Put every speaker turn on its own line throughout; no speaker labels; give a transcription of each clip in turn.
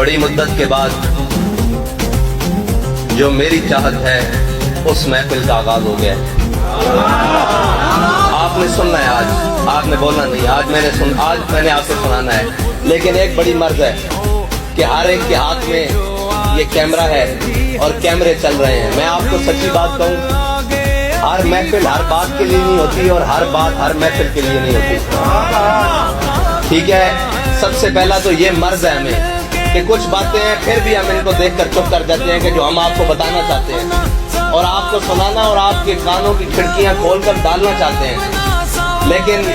बड़ी मुद्दत के बाद जो मेरी चाहत है उस महफिल का आगाज हो गया। आपने सुनना है, आज आपने बोलना नहीं, आज मैंने आपसे सुनाना है। लेकिन एक बड़ी मर्ज है कि हर एक के हाथ में ये कैमरा है और कैमरे चल रहे हैं। मैं आपको सच्ची बात कहूँ, हर महफिल हर बात के लिए नहीं होती और हर बात हर महफिल के लिए नहीं होती। ठीक है, सबसे पहला तो ये मर्ज है हमें कि कुछ बातें हैं फिर भी हम इनको देखकर चुप कर जाते हैं कि जो हम आपको बताना चाहते हैं और आपको सुनाना और आपके कानों की खिड़कियां खोलकर डालना चाहते हैं। लेकिन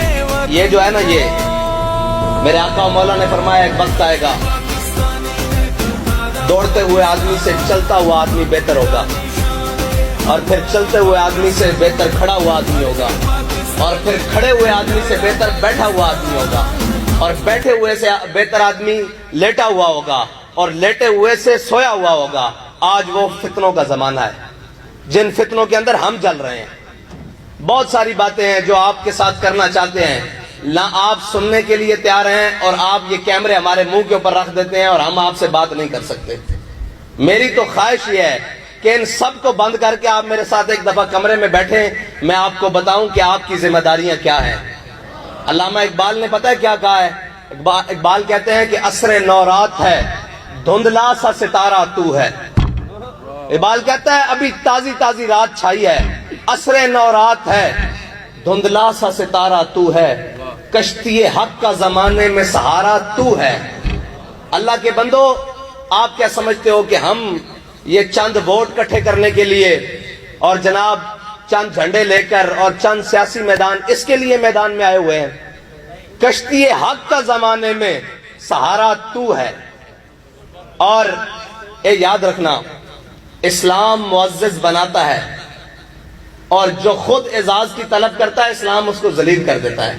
ये जो है ना, ये मेरे आका मौला ने फरमाया एक वक्त आएगा दौड़ते हुए आदमी से चलता हुआ आदमी बेहतर होगा, और फिर चलते हुए आदमी से बेहतर खड़ा हुआ आदमी होगा, और फिर खड़े हुए आदमी से बेहतर बैठा हुआ आदमी होगा, और बैठे हुए से बेहतर आदमी लेटा हुआ होगा, और लेटे हुए से सोया हुआ होगा। आज वो फितनों का जमाना है जिन फितनों के अंदर हम जल रहे हैं। बहुत सारी बातें हैं जो आपके साथ करना चाहते हैं, ना आप सुनने के लिए तैयार हैं और आप ये कैमरे हमारे मुंह के ऊपर रख देते हैं और हम आपसे बात नहीं कर सकते। मेरी तो ख्वाहिश ये है कि इन सब को बंद करके आप मेरे साथ एक दफा कमरे में बैठे, मैं आपको बताऊं कि आपकी जिम्मेदारियां क्या हैं। अल्लामा इकबाल ने पता है क्या कहा है? इकबाल कहते हैं कि असरे नौरात है, धुंधला सा सितारा तू है। इकबाल कहता है अभी ताजी ताजी रात छाई है, असरे नौरात है, धुंधला सा सितारा तू है, कश्ती हक का जमाने में सहारा तू है। अल्लाह के बंदो, आप क्या समझते हो कि हम ये चंद वोट इकट्ठे करने के लिए और जनाब चंद झंडे लेकर और चंद सियासी मैदान इसके लिए मैदान में आए हुए हैं? कश्ती हक का जमाने में सहारा तू है। और ये याद रखना, इस्लाम मुअज़्ज़ज़ बनाता है और जो खुद एजाज की तलब करता है इस्लाम उसको जलील कर देता है।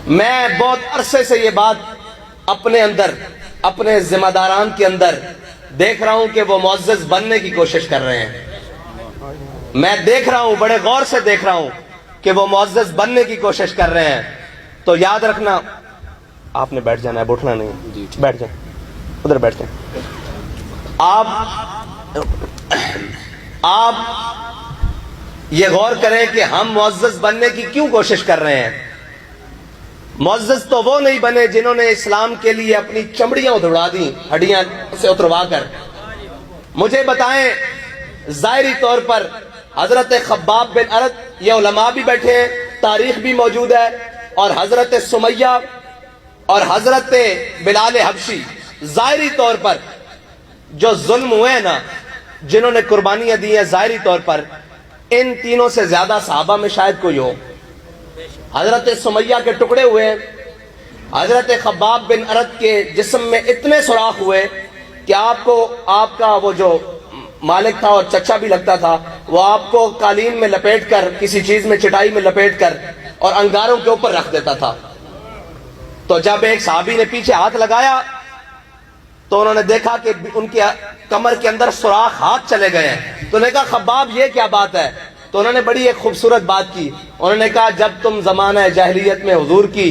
मैं बहुत अरसे से ये बात अपने अंदर, अपने जिम्मेदारान के अंदर देख रहा हूं कि वो मुअज़्ज़ज़ बनने की कोशिश कर रहे हैं। मैं देख रहा हूं, बड़े गौर से देख रहा हूं कि वो मुअज़्ज़ज़ बनने की कोशिश कर रहे हैं। तो याद रखना, आपने बैठ जाना है, उठना नहीं, बैठ जाए, उधर बैठ जाए। आप ये गौर करें कि हम मुअज़्ज़ज़ बनने की क्यों कोशिश कर रहे हैं। मुअज़्ज़ज़ तो वो नहीं बने जिन्होंने इस्लाम के लिए अपनी चमड़ियां उधड़ा दी, हड्डियां से उतरवा कर। मुझे बताएं, ज़ाहिरी तौर पर हजरत खब्बाब बिन अरद, ये उलमा भी बैठे हैं, तारीख भी मौजूद है, और हजरत सुमैया और हजरत बिलाल हबशी, ज़ाहिरी तौर पर जो जुल्म हुए हैं ना, जिन्होंने कुर्बानियां दी हैं, ज़ाहिरी तौर पर इन तीनों से ज्यादा सहाबा में शायद कोई हो। हजरत सुमैया के टुकड़े हुए, हजरत खब्बाब बिन अरद के जिस्म में इतने सुराख हुए कि आपको आपका वो जो मालिक था और चचा भी लगता था, वो आपको कालीन में लपेट कर, किसी चीज में, चटाई में लपेट कर और अंगारों के ऊपर रख देता था। तो जब एक साहबी ने पीछे हाथ लगाया तो उन्होंने देखा कि उनके कमर के अंदर सुराख हाथ चले गए हैं। तो उन्होंने कहा खब्बाब ये क्या बात है? तो उन्होंने बड़ी एक खूबसूरत बात की। उन्होंने कहा जब तुम जमाना जाहिलियत में हुजूर की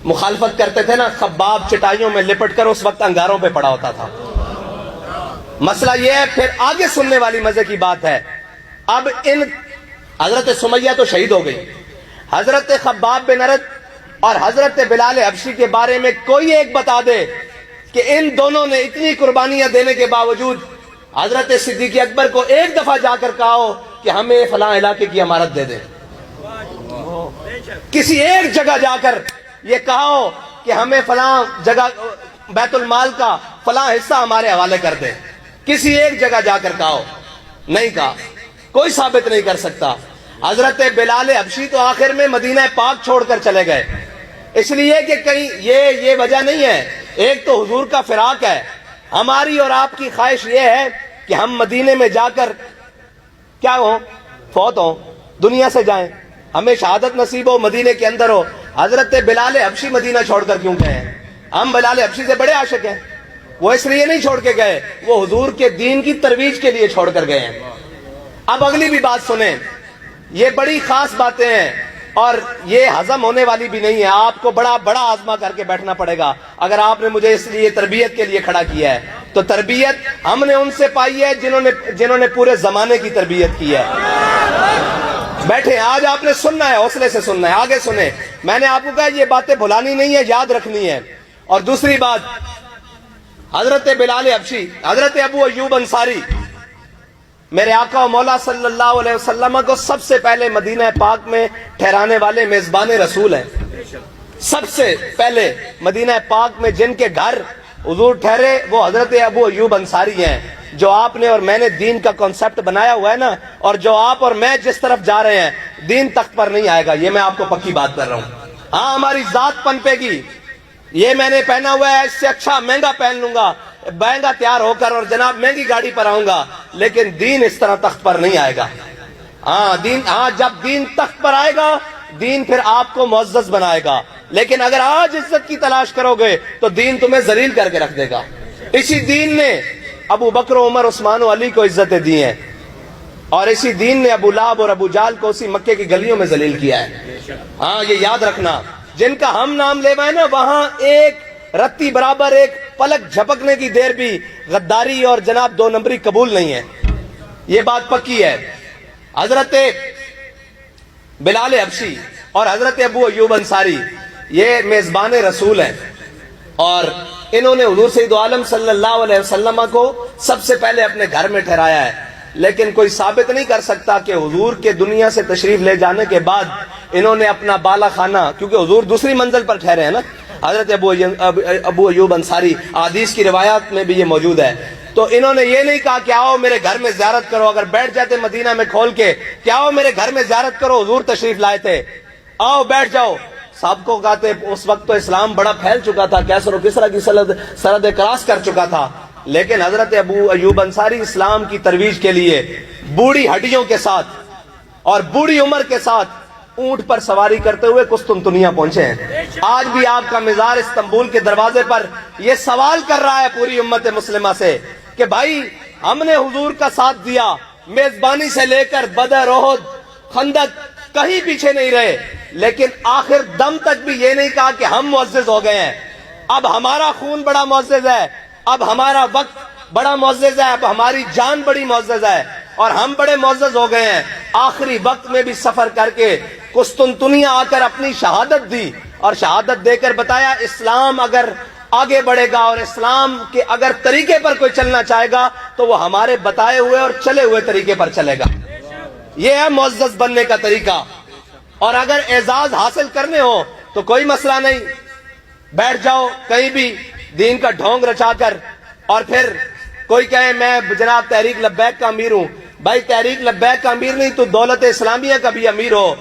मुखालफत करते थे ना, खब्बाब चटाइयों में लिपट कर उस वक्त अंगारों पे पड़ा होता था। मसला ये है, फिर आगे सुनने वाली मजे की बात है। अब इन हजरत सुमैया तो शहीद हो गई, हजरत खब्बाब बिन अरद और हजरत बिलाल हबशी के बारे में कोई एक बता दे कि इन दोनों ने इतनी कुर्बानियां देने के बावजूद हजरत सिद्दीक़ अकबर को एक दफा जाकर कहा हो कि हमें फलां इलाके की इमारत दे दे। किसी एक जगह जाकर ये कहा हो कि हमें फलां जगह बैतुल माल का फलां हिस्सा हमारे हवाले कर दे। किसी एक जगह जाकर कहा हो, नहीं कहा, कोई साबित नहीं कर सकता। हजरत बिलाल हबशी तो आखिर में मदीना पाक छोड़कर चले गए, इसलिए कि कहीं ये वजह नहीं है। एक तो हुजूर का फिराक है, हमारी और आपकी ख्वाहिश ये है कि हम मदीने में जाकर क्या हो, फौत हो, दुनिया से जाएं, हमें शहादत नसीब हो, मदीने के अंदर हो। हजरत बिलाल हबशी मदीना छोड़कर क्यों गए हैं? हम बिलाल हबशी से बड़े आशिक हैं, वो इसलिए नहीं छोड़ के गए, वो हुजूर के दीन की तरवीज के लिए छोड़कर गए हैं। अब अगली भी बात सुने, ये बड़ी खास बातें हैं اور یہ ہضم ہونے والی بھی نہیں ہے. آپ کو بڑا بڑا آزما کر کے بیٹھنا پڑے گا. اگر آپ نے مجھے اس لیے تربیت کے لیے کھڑا کیا ہے تو تربیت ہم نے ان سے پائی ہے جنہوں نے پورے زمانے کی تربیت کی ہے. بیٹھے آج آپ نے سننا ہے, حوصلے سے سننا ہے, آگے سنیں. میں نے آپ کو کہا یہ باتیں بھلانی نہیں ہے, یاد رکھنی ہے. اور دوسری بات, حضرت بلال حبشی, حضرت ابو ایوب انصاری, میرے آقا و مولا صلی اللہ علیہ وسلم کو سب سے پہلے مدینہ پاک میں ٹھہرانے والے میزبان رسول ہیں. سب سے پہلے مدینہ پاک میں جن کے گھر حضور ٹھہرے وہ حضرت ابو ایوب انصاری ہیں. جو آپ نے اور میں نے دین کا کانسیپٹ بنایا ہوا ہے نا, اور جو آپ اور میں جس طرف جا رہے ہیں, دین تخت پر نہیں آئے گا, یہ میں آپ کو پکی بات کر رہا ہوں. ہاں ہماری ذات پنپے گی, یہ میں نے پہنا ہوا ہے اس سے اچھا مہنگا پہن لوں گا, مہنگا تیار ہو کر اور جناب مہنگی گاڑی پر آؤں گا, لیکن دین اس طرح تخت پر نہیں آئے گا. جب دین تخت پر آئے گا دین پھر آپ کو معزز بنائے گا. لیکن اگر آج عزت کی تلاش کرو گے تو دین تمہیں ذلیل کر کے رکھ دے گا. اسی دین نے ابو بکر عمر عثمان و علی کو عزتیں دی ہیں, اور اسی دین نے ابو لہب اور ابو جہل کو اسی مکے کی گلیوں میں ذلیل کیا ہے. ہاں یہ یاد رکھنا, جن کا ہم نام لے ہے نا وہاں ایک رتی برابر ایک پلک جھپکنے کی دیر بھی غداری اور جناب دو نمبری قبول نہیں ہے. یہ بات پکی ہے. حضرت بلال حبشی اور حضرت ابو ایوب انصاری یہ میزبان رسول ہیں, اور انہوں نے حضور سید عالم صلی اللہ علیہ وسلم کو سب سے پہلے اپنے گھر میں ٹھہرایا ہے. لیکن کوئی ثابت نہیں کر سکتا کہ حضور کے دنیا سے تشریف لے جانے کے بعد انہوں نے اپنا بالا خانہ, کیونکہ حضور دوسری منزل پر ٹھہرے ہیں نا, حضرت ابو ایوب انصاری, حدیث کی روایات میں بھی یہ موجود ہے, تو انہوں نے یہ نہیں کہا کہ آؤ میرے گھر میں زیارت کرو. اگر بیٹھ جاتے مدینہ میں کھول کے کہ آؤ میرے گھر میں زیارت کرو, حضور تشریف لائے تھے, آؤ بیٹھ جاؤ. سب کو کہتے اس وقت تو اسلام بڑا پھیل چکا تھا, کیسر و کسرا کی سرحد کراس کر چکا تھا, لیکن حضرت ابو ایوب انصاری اسلام کی ترویج کے لیے بوڑھی ہڈیوں کے ساتھ اور بوڑھی عمر کے ساتھ اونٹ پر سواری کرتے ہوئے قسطنطنیہ پہنچے ہیں. آج بھی آپ کا مزار استنبول کے دروازے پر یہ سوال کر رہا ہے پوری امت مسلمہ سے کہ بھائی ہم نے حضور کا ساتھ دیا, میزبانی سے لے کر بدر, احد, خندق, کہیں پیچھے نہیں رہے, لیکن آخر دم تک بھی یہ نہیں کہا کہ ہم معزز ہو گئے ہیں, اب ہمارا خون بڑا معزز ہے, اب ہمارا وقت بڑا معزز ہے, اب ہماری جان بڑی معزز ہے, اور ہم بڑے معزز ہو گئے ہیں. آخری وقت میں بھی سفر کر کے قسطنطنیہ آ کر اپنی شہادت دی, اور شہادت دے کر بتایا اسلام اگر آگے بڑھے گا اور اسلام کے اگر طریقے پر کوئی چلنا چاہے گا تو وہ ہمارے بتائے ہوئے اور چلے ہوئے طریقے پر چلے گا. یہ ہے معزز بننے کا طریقہ. اور اگر اعزاز حاصل کرنے ہو تو کوئی مسئلہ نہیں, بیٹھ جاؤ کہیں بھی دین کا ڈھونگ رچا کر, اور پھر کوئی کہے میں جناب تحریک لبیک کا امیر ہوں. بھائی تحریک لبیک کا امیر نہیں, تو دولت اسلامیہ کا بھی امیر ہو.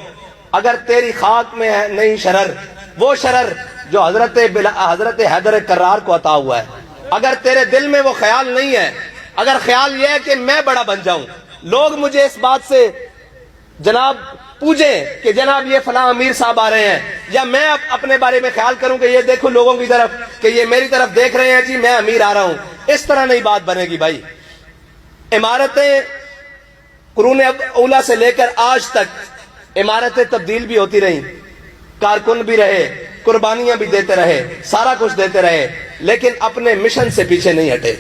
اگر تیری خاک میں ہے نہیں شرر, وہ شرر جو حضرت حیدر کرار کو عطا ہوا ہے, اگر تیرے دل میں وہ خیال نہیں ہے, اگر خیال یہ ہے کہ میں بڑا بن جاؤں, لوگ مجھے اس بات سے جناب پوچھیں کہ جناب یہ فلاں امیر صاحب آ رہے ہیں, یا میں اپنے بارے میں خیال کروں کہ یہ دیکھو لوگوں کی طرف کہ یہ میری طرف دیکھ رہے ہیں, جی میں امیر آ رہا ہوں, اس طرح نہیں بات بنے گی. بھائی عمارتیں قرون اولیٰ سے لے کر آج تک عمارتیں تبدیل بھی ہوتی رہیں, کارکن بھی رہے, قربانیاں بھی دیتے رہے, سارا کچھ دیتے رہے, لیکن اپنے مشن سے پیچھے نہیں ہٹے.